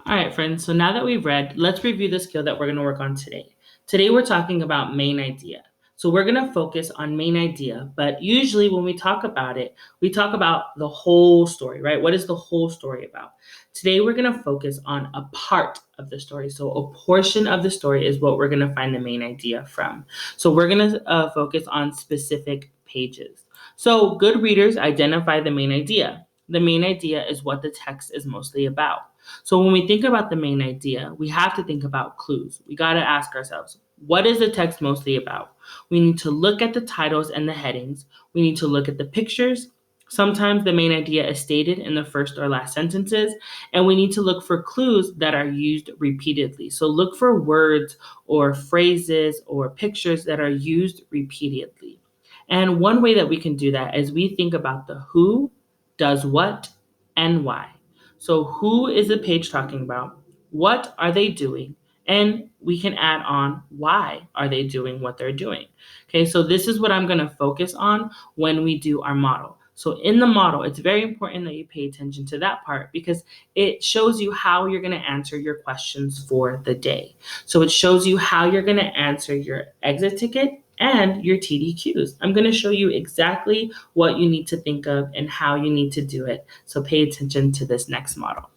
All right, friends. So now that we've read, let's review the skill that we're going to work on today. Today, we're talking about main idea. So we're going to focus on main idea, but usually when we talk about it, we talk about the whole story, right? What is the whole story about? Today, we're going to focus on a part of the story. So a portion of the story is what we're going to find the main idea from. So we're going to focus on specific pages. So good readers identify the main idea. The main idea is what the text is mostly about. So when we think about the main idea, we have to think about clues. We got to ask ourselves, what is the text mostly about? We need to look at the titles and the headings. We need to look at the pictures. Sometimes the main idea is stated in the first or last sentences, and we need to look for clues that are used repeatedly. So look for words or phrases or pictures that are used repeatedly. And one way that we can do that is we think about the who, does what, and why. So who is the page talking about? What are they doing? And we can add on why are they doing what they're doing. Okay, so this is what I'm going to focus on when we do our model. So in the model, it's very important that you pay attention to that part because it shows you how you're going to answer your questions for the day. So it shows you how you're going to answer your exit ticket and your TDQs. I'm going to show you exactly what you need to think of and how you need to do it. So pay attention to this next model.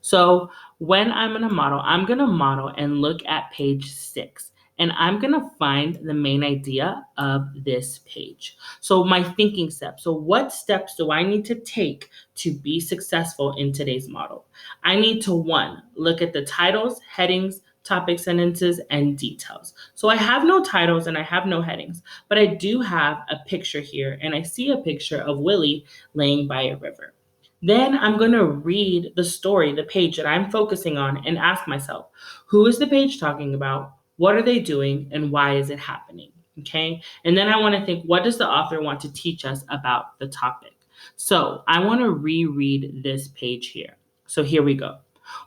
So when I'm going to model, I'm going to model and look at page 6. And I'm going to find the main idea of this page. So my thinking steps. So what steps do I need to take to be successful in today's model? I need to, 1, look at the titles, headings, topic sentences, and details. So I have no titles and I have no headings, but I do have a picture here, and I see a picture of Willie laying by a river. Then I'm going to read the story, the page that I'm focusing on, and ask myself, who is the page talking about? What are they doing? And why is it happening? Okay. And then I want to think, what does the author want to teach us about the topic? So I want to reread this page here. So here we go.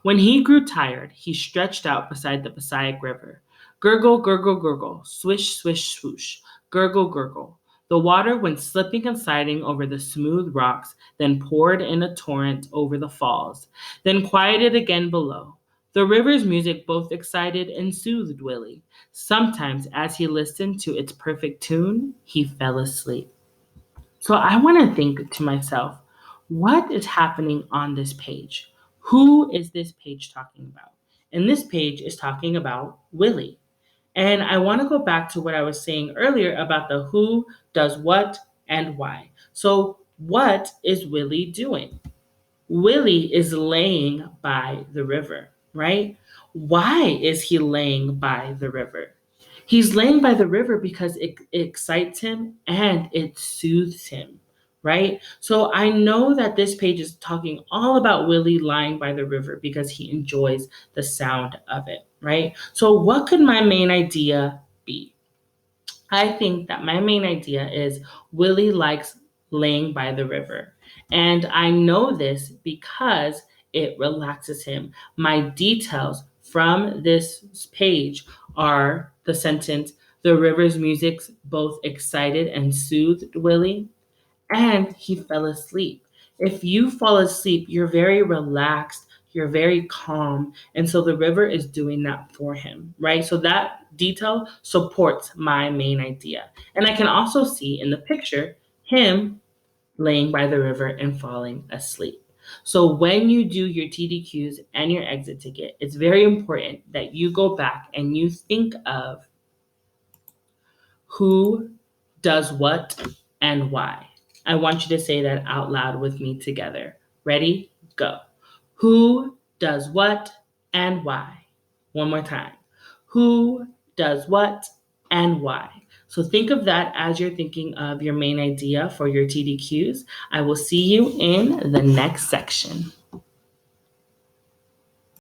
When he grew tired, he stretched out beside the Passaic River. Gurgle, gurgle, gurgle, swish, swish, swoosh, gurgle, gurgle. The water went slipping and sliding over the smooth rocks, then poured in a torrent over the falls, then quieted again below. The river's music both excited and soothed Willie. Sometimes, as he listened to its perfect tune, he fell asleep. So I want to think to myself, what is happening on this page? Who is this page talking about? And this page is talking about Willie. And I want to go back to what I was saying earlier about the who, does what, and why. So, what is Willie doing? Willie is laying by the river, right? Why is he laying by the river? He's laying by the river because it excites him and it soothes him, right? So I know that this page is talking all about Willie lying by the river because he enjoys the sound of it, right? So what could my main idea be? I think that my main idea is Willie likes laying by the river. And I know this because it relaxes him. My details from this page are the sentence, the river's music both excited and soothed Willie, and he fell asleep. If you fall asleep, you're very relaxed, you're very calm, and so the river is doing that for him, right? So that detail supports my main idea. And I can also see in the picture him laying by the river and falling asleep. So when you do your TDQs and your exit ticket, it's very important that you go back and you think of who does what and why. I want you to say that out loud with me together. Ready? Go. Who does what and why? One more time. Who does what and why? So think of that as you're thinking of your main idea for your TDQs. I will see you in the next section.